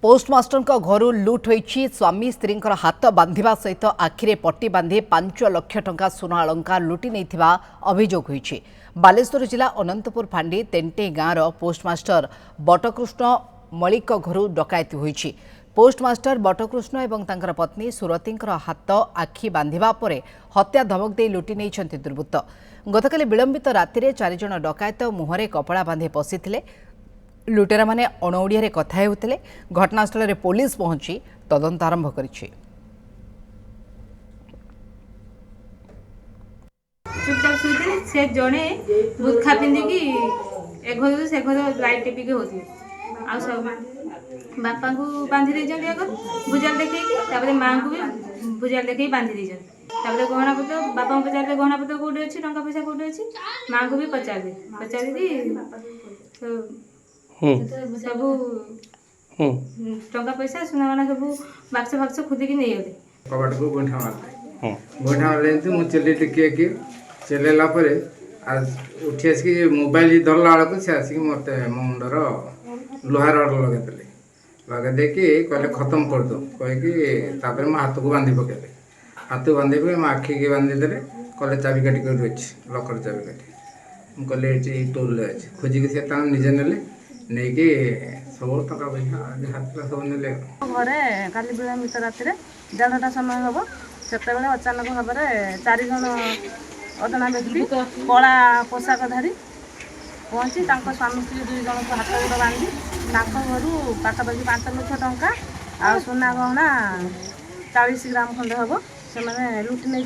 Postmaster घर लुट होईछि। स्वामी स्त्री हाथ बांधिबा सहित आखिरे पट्टी बांधि 5 लाख टंका सुना अलंकार लुटि नैथिबा अभियोग होईछि। बालेश्वर जिला अनंतपुर फांडी तेंटे गाँवर पोस्टमास्टर बटकृष्ण मलिक घर डकायती होईछि। पोस्टमास्टर बटकृष्ण एवं तांकर पत्नी सुरती हाथ आखि बांधिबा परे हत्या धमक दे लुटि नैछन्ति दुर्बृत्त। गतकाली विलंबित राति 4 जण डकायत मुहरे कपड़ा बांधि पशिथिले। लुटेरा माने अणओडिया कथा हेउथिले। घटनास्थल में पुलिस पहुंची तदंत आरंभ करिछि। चुपचाप सुईते से जड़े बुर्खा पिंधिकी ए घर से घर लाइट टिपिक होती आ सब बापा को बांधि दे भुजाल देखे माँ को भी भुजाल देखे बांधि दे गहना पत्र बापा को पचारे गहना पत्र कौटे अच्छी टंका पैसा कौटे अच्छी माँ को भी पचारे सब टंका पैसा सुना सब बाक्स फाक्स खुदिकी नहीं गले कबाट को गोठा मारे मुझे चल टिके चलैला आज उठी आसिक मोबाइल धरला बेलू से आसिक मत मो मुंडर लुहा रड लगे कहले खत्म कर दो कहीकि मो हाथ को बांधि पकेले हाथ को बांधि पके मो आखि की बांधिदे कहले चाबिकाठी कर लकर चाबिकाठी मुझे टोल अच्छे खोजिकी सी निजे नेले नहीं कि सब टका पैसा हाथ सब ने घरे काली विलंबित राति 1:30 समय हम से अचानक भाव 4 जण अजना व्यक्ति कला पोशाकधारी पहुँची स्वामी स्त्री 2 जन को हाथ गोड़ बांधि घर पाखापाखि 5 लाख टंका आ सुना गहना 40 ग्राम खंडे हम से लुटि नहीं।